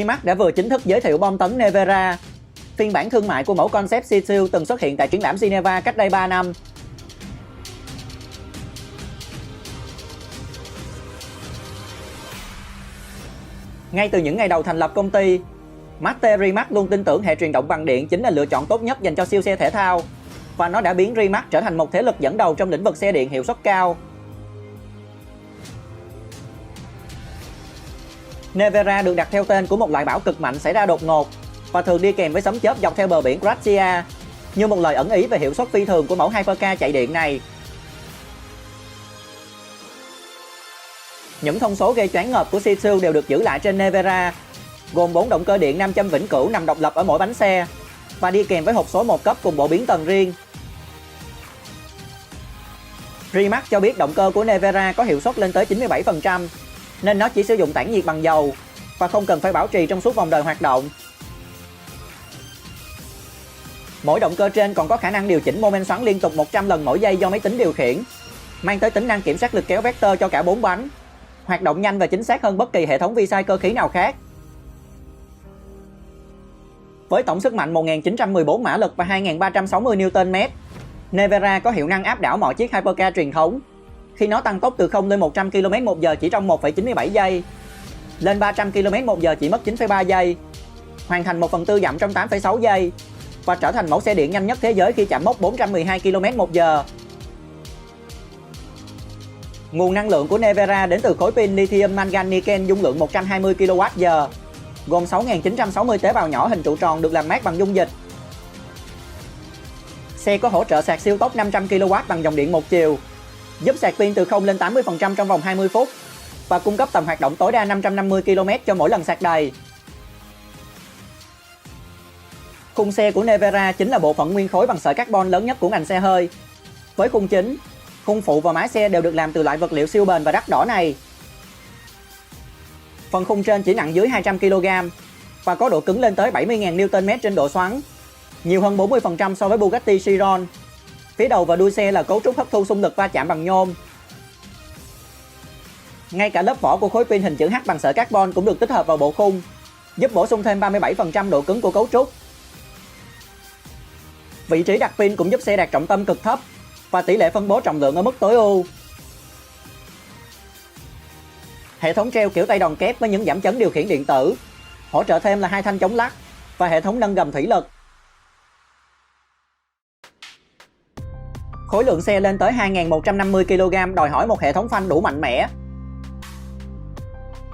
Remac đã vừa chính thức giới thiệu bom tấn Nevera, phiên bản thương mại của mẫu concept Siêu từng xuất hiện tại triển lãm Geneva cách đây 3 năm. Ngay từ những ngày đầu thành lập công ty, Master Remac luôn tin tưởng hệ truyền động bằng điện chính là lựa chọn tốt nhất dành cho siêu xe thể thao, và nó đã biến Remac trở thành một thế lực dẫn đầu trong lĩnh vực xe điện hiệu suất cao. Nevera được đặt theo tên của một loại bão cực mạnh xảy ra đột ngột và thường đi kèm với sấm chớp dọc theo bờ biển Croatia, như một lời ẩn ý về hiệu suất phi thường của mẫu hypercar chạy điện này. Những thông số gây choáng ngợp của Siêu đều được giữ lại trên Nevera, gồm 4 động cơ điện nam châm vĩnh cửu nằm độc lập ở mỗi bánh xe và đi kèm với hộp số 1 cấp cùng bộ biến tần riêng. Remac cho biết động cơ của Nevera có hiệu suất lên tới 97%, nên nó chỉ sử dụng tản nhiệt bằng dầu và không cần phải bảo trì trong suốt vòng đời hoạt động. Mỗi động cơ trên còn có khả năng điều chỉnh mô men xoắn liên tục 100 lần mỗi giây do máy tính điều khiển, mang tới tính năng kiểm soát lực kéo vector cho cả 4 bánh, hoạt động nhanh và chính xác hơn bất kỳ hệ thống vi sai cơ khí nào khác. Với tổng sức mạnh 1914 mã lực và 2360 Nm, Nevera có hiệu năng áp đảo mọi chiếc hypercar truyền thống, khi nó tăng tốc từ 0 lên 100 km/h chỉ trong 1,97 giây, lên 300 km/h chỉ mất 9,3 giây, hoàn thành 1/4 dặm trong 8,6 giây và trở thành mẫu xe điện nhanh nhất thế giới khi chạm mốc 412 km/h. Nguồn năng lượng của Nevera đến từ khối pin lithium mangan niken dung lượng 120 kWh, gồm 6.960 tế bào nhỏ hình trụ tròn được làm mát bằng dung dịch. Xe có hỗ trợ sạc siêu tốc 500 kW bằng dòng điện một chiều, giúp sạc pin từ 0 lên 80% trong vòng 20 phút và cung cấp tầm hoạt động tối đa 550 km cho mỗi lần sạc đầy. Khung xe của Nevera chính là bộ phận nguyên khối bằng sợi carbon lớn nhất của ngành xe hơi. Với khung chính, khung phụ và mái xe đều được làm từ loại vật liệu siêu bền và đắt đỏ này. Phần khung trên chỉ nặng dưới 200 kg và có độ cứng lên tới 70.000 Nm trên độ xoắn, nhiều hơn 40% so với Bugatti Chiron. Phía đầu và đuôi xe là cấu trúc hấp thu xung lực va chạm bằng nhôm. Ngay cả lớp vỏ của khối pin hình chữ H bằng sợi carbon cũng được tích hợp vào bộ khung, giúp bổ sung thêm 37% độ cứng của cấu trúc. Vị trí đặt pin cũng giúp xe đạt trọng tâm cực thấp và tỷ lệ phân bố trọng lượng ở mức tối ưu. Hệ thống treo kiểu tay đòn kép với những giảm chấn điều khiển điện tử, hỗ trợ thêm là 2 thanh chống lắc và hệ thống nâng gầm thủy lực. Khối lượng xe lên tới 2.150 kg đòi hỏi một hệ thống phanh đủ mạnh mẽ.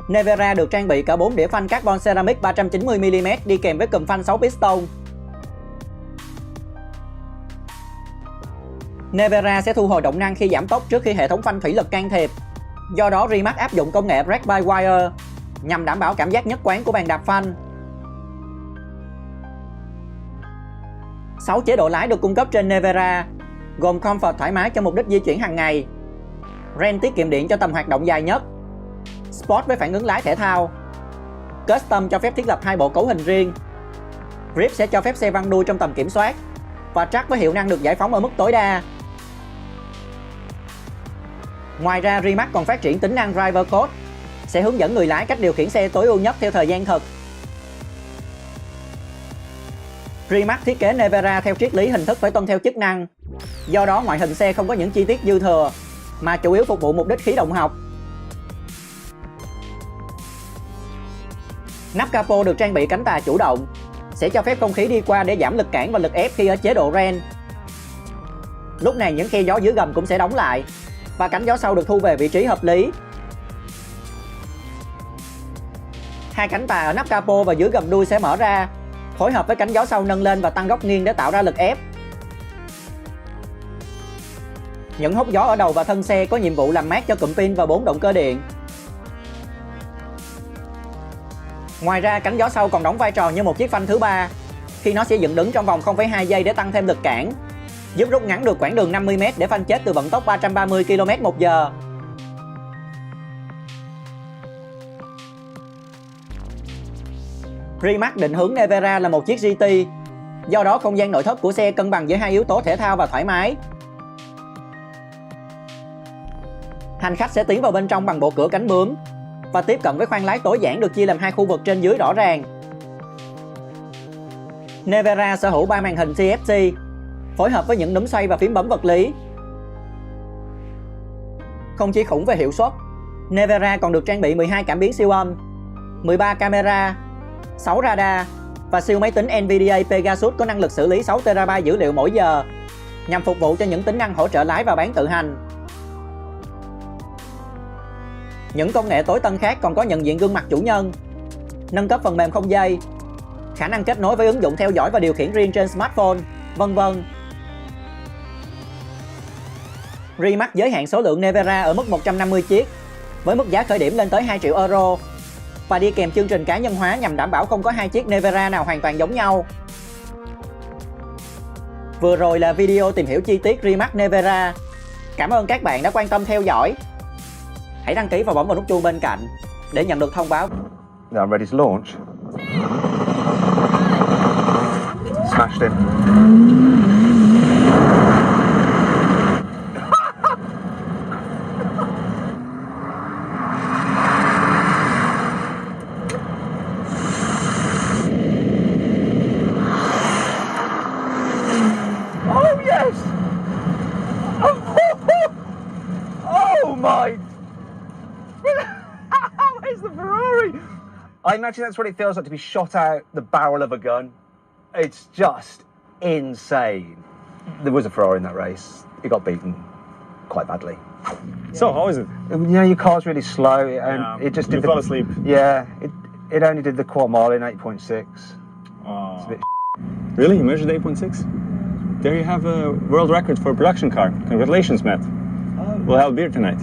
Nevera được trang bị cả 4 đĩa phanh carbon ceramic 390mm đi kèm với cùm phanh 6 piston. Nevera sẽ thu hồi động năng khi giảm tốc trước khi hệ thống phanh thủy lực can thiệp. Do đó Remac áp dụng công nghệ brake by wire nhằm đảm bảo cảm giác nhất quán của bàn đạp phanh. 6 chế độ lái được cung cấp trên Nevera, gồm Comfort thoải mái cho mục đích di chuyển hàng ngày, Ren tiết kiệm điện cho tầm hoạt động dài nhất, Sport với phản ứng lái thể thao, Custom cho phép thiết lập 2 bộ cấu hình riêng, Grip sẽ cho phép xe văng đuôi trong tầm kiểm soát, và Track với hiệu năng được giải phóng ở mức tối đa. Ngoài ra Remac còn phát triển tính năng Driver Code, sẽ hướng dẫn người lái cách điều khiển xe tối ưu nhất theo thời gian thực. Remac thiết kế Nevera theo triết lý hình thức phải tuân theo chức năng. Do đó ngoại hình xe không có những chi tiết dư thừa, mà chủ yếu phục vụ mục đích khí động học. Nắp capo được trang bị cánh tà chủ động, sẽ cho phép không khí đi qua để giảm lực cản và lực ép khi ở chế độ Ren. Lúc này những khe gió dưới gầm cũng sẽ đóng lại, và cánh gió sau được thu về vị trí hợp lý. Hai cánh tà ở nắp capo và dưới gầm đuôi sẽ mở ra, phối hợp với cánh gió sau nâng lên và tăng góc nghiêng để tạo ra lực ép. Những hốc gió ở đầu và thân xe có nhiệm vụ làm mát cho cụm pin và 4 động cơ điện. Ngoài ra cánh gió sau còn đóng vai trò như một chiếc phanh thứ ba, khi nó sẽ dựng đứng trong vòng 0,2 giây để tăng thêm lực cản, giúp rút ngắn được quãng đường 50m để phanh chết từ vận tốc 330 km/h. Remac định hướng Nevera là một chiếc GT, do đó không gian nội thất của xe cân bằng giữa hai yếu tố thể thao và thoải mái. Hành khách sẽ tiến vào bên trong bằng bộ cửa cánh bướm và tiếp cận với khoang lái tối giản được chia làm hai khu vực trên dưới rõ ràng. Nevera sở hữu 3 màn hình TFT, phối hợp với những núm xoay và phím bấm vật lý. Không chỉ khủng về hiệu suất, Nevera còn được trang bị 12 cảm biến siêu âm, 13 camera, 6 radar và siêu máy tính Nvidia Pegasus có năng lực xử lý 6 TB dữ liệu mỗi giờ, nhằm phục vụ cho những tính năng hỗ trợ lái và bán tự hành. Những công nghệ tối tân khác còn có nhận diện gương mặt chủ nhân, nâng cấp phần mềm không dây, khả năng kết nối với ứng dụng theo dõi và điều khiển riêng trên smartphone, vân vân. Remac giới hạn số lượng Nevera ở mức 150 chiếc, với mức giá khởi điểm lên tới 2 triệu euro, và đi kèm chương trình cá nhân hóa nhằm đảm bảo không có hai chiếc Nevera nào hoàn toàn giống nhau. Vừa rồi là video tìm hiểu chi tiết Remac Nevera. Cảm ơn các bạn đã quan tâm theo dõi. Hãy đăng ký và bấm vào nút chuông bên cạnh để nhận được thông báo. Now I'm ready to launch. Smashed in. Oh yes! Oh my! Where's the Ferrari? I imagine that's what it feels like to be shot out the barrel of a gun. It's just insane. There was a Ferrari in that race. It got beaten quite badly. So how is it? You know, your car's really slow, and Yeah, it just you did. fell asleep. Yeah, it only did the quarter mile in 8.6. Oh. It's a bit. Really? You measured 8.6? There you have a world record for a production car. Congratulations, Matt. We'll have beer tonight.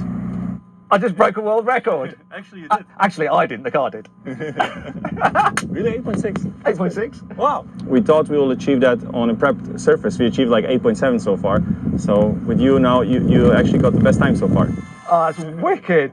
I just broke a world record. Actually, you did. Actually, I didn't. The car did. Really? 8.6? 8.6. Wow. We thought we will achieve that on a prepped surface. We achieved like 8.7 so far. So with you now, you actually got the best time so far. Oh, that's wicked.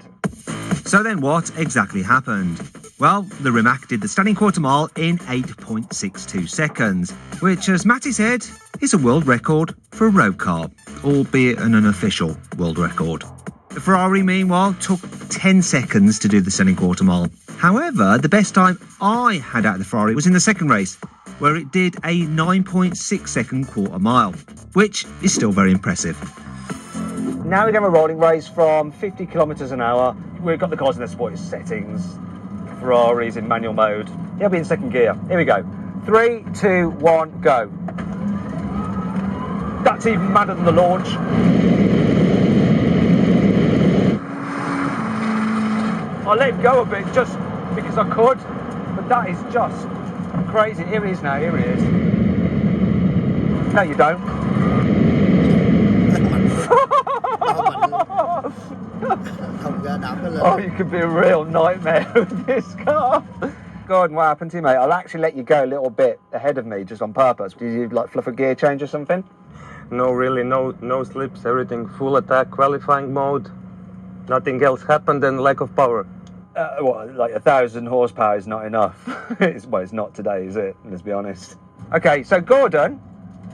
So then what exactly happened? Well, the Remac did the stunning quarter mile in 8.62 seconds, which, as Matty said, is a world record for a road car, albeit an unofficial world record. The Ferrari, meanwhile, took 10 seconds to do the stunning quarter mile. However, the best time I had out of the Ferrari was in the second race, where it did a 9.6 second quarter mile, which is still very impressive. Now we're going to have a rolling race from 50 kilometres an hour. We've got the cars in their sports settings. Ferrari's in manual mode. He'll be in second gear. Here we go. 3, 2, 1, go. That's even madder than the launch. I let go a bit just because I could, but that is just crazy. Here he is now, here he is. No, you don't. Oh, you could be a real nightmare with this car. God, what happened to you, mate? I'll actually let you go a little bit ahead of me just on purpose. Did you like fluff a gear change or something? No, really, no slips, everything full attack, qualifying mode. Nothing else happened and lack of power. What, like 1,000 horsepower is not enough? It's not today, is it? Let's be honest. Okay, so Gordon,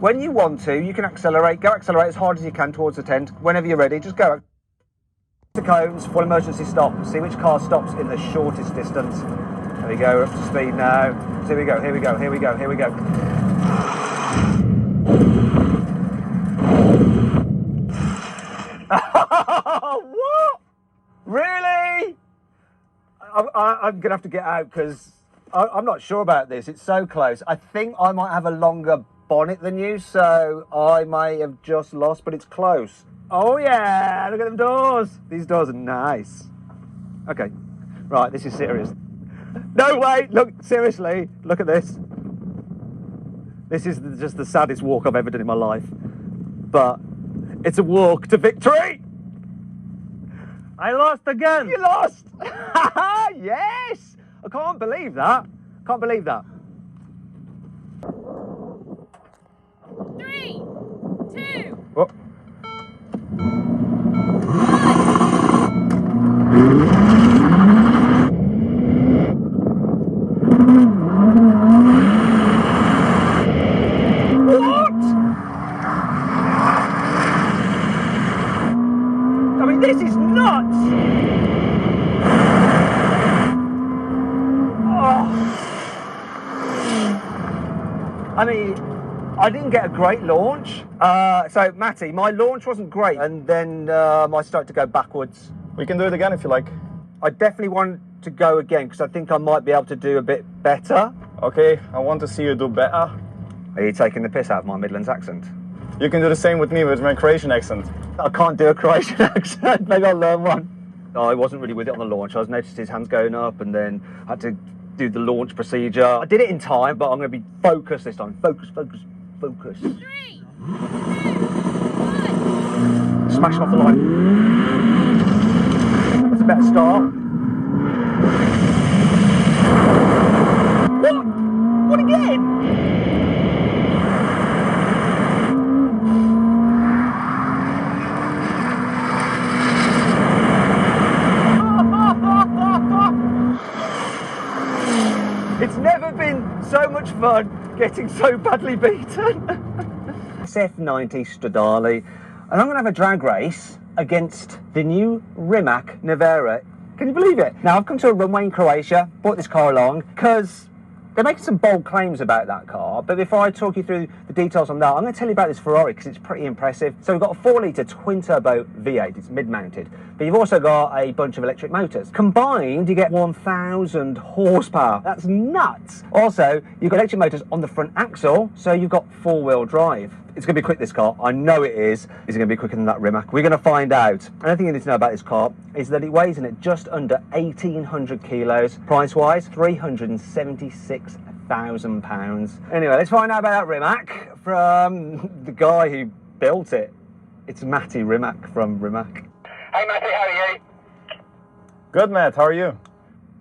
when you want to, you can accelerate. Go accelerate as hard as you can towards the tent. Whenever you're ready, just go. The cones, full emergency stop. See which car stops in the shortest distance. There we go, we're up to speed now. So here we go, here we go, here we go, here we go. What? Really? I'm going to have to get out because I'm not sure about this. It's so close. I think I might have a longer bonnet than you, so I may have just lost, but it's close. Oh yeah, look at them doors. These doors are nice. Okay, right, this is serious. No, wait, look, seriously, look at this. This is just the saddest walk I've ever done in my life. But it's a walk to victory. I lost again! You lost! Yes! I can't believe that. Can't believe that. 3, 2. Oh. This is nuts! I mean, I didn't get a great launch. So, Matty, my launch wasn't great, and then I started to go backwards. We can do it again if you like. I definitely want to go again because I think I might be able to do a bit better. Okay, I want to see you do better. Are you taking the piss out of my Midlands accent? You can do the same with me with my Croatian accent. I can't do a Croatian accent. Maybe I'll learn one. I wasn't really with it on the launch. I was noticed his hands going up, and then I had to do the launch procedure. I did it in time, but I'm going to be focused this time. Focus, focus, focus. 3, 2, 1. Smashing off the line. That's a better start. What? What again? It's never been so much fun getting so badly beaten. SF90 Stradale, and I'm going to have a drag race against the new Remac Nevera. Can you believe it? Now, I've come to a runway in Croatia, brought this car along, because they're making some bold claims about that car, but before I talk you through the details on that, I'm going to tell you about this Ferrari, because it's pretty impressive. So we've got a 4-litre twin-turbo V8, it's mid-mounted, but you've also got a bunch of electric motors. Combined, you get 1,000 horsepower. That's nuts! Also, you've got electric motors on the front axle, so you've got 4-wheel drive. It's going to be quick, this car. I know it is. Is it going to be quicker than that Rimac? We're going to find out. Another thing you need to know about this car is that it weighs in at just under 1,800 kilos. Price-wise, £376,000. Anyway, let's find out about that Rimac from the guy who built it. It's Matty Rimac from Rimac. Hey Matty, how are you? Good, Matt. How are you?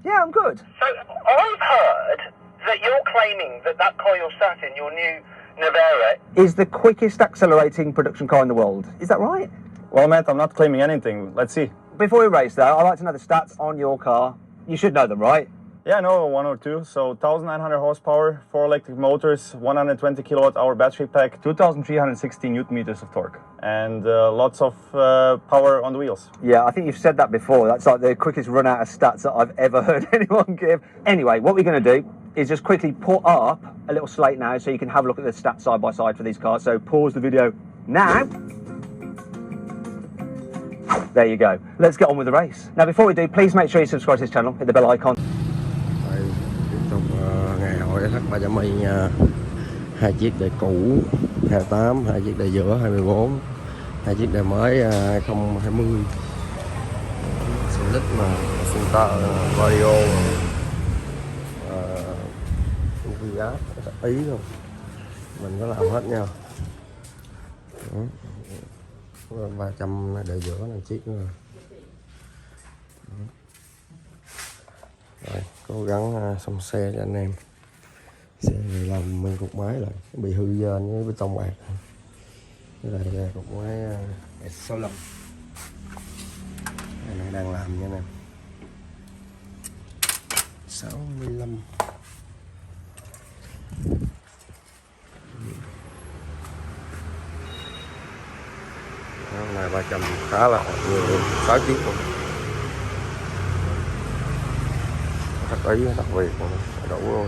Yeah, I'm good. So I've heard that you're claiming that that car you're sat in, your new Nevera, Is the quickest accelerating production car in the world. Is that right? Well, Matt, I'm not claiming anything. Let's see. Before we race, though, I'd like to know the stats on your car. You should know them, right? Yeah, I know one or two. So 1,900 horsepower, 4 electric motors, 120 kilowatt-hour battery pack, 2,360 newton meters of torque, and lots of power on the wheels. Yeah, I think you've said that before. That's like the quickest run out of stats that I've ever heard anyone give. Anyway, what we're going to do is just quickly put up a little slate now so you can have a look at the stats side by side for these cars. So pause the video now. There you go. Let's get on with the race. Now, before we do, please make sure you subscribe to this channel, hit the bell icon. Đây, tiếp tục ngày hội SH300i nha. 2 chiếc đời cũ 28, 2 chiếc đời giữa 24, 2 chiếc đời mới 2020. Solid mà Santa Vario giá Ý luôn. Mình có làm hết nha. Đó. 300 đời giữa là chiếc nữa. Rồi, cố gắng xong xe cho anh em. Xe này làm mình cục máy lại, bị hư dên với bê tông bạc. Cái này cục máy S65. Cái này đang làm nha anh em. 65. Hôm nay 300 khá là nhiều, 6 chiếc luôn. Rất ý, đặc biệt, đủ luôn.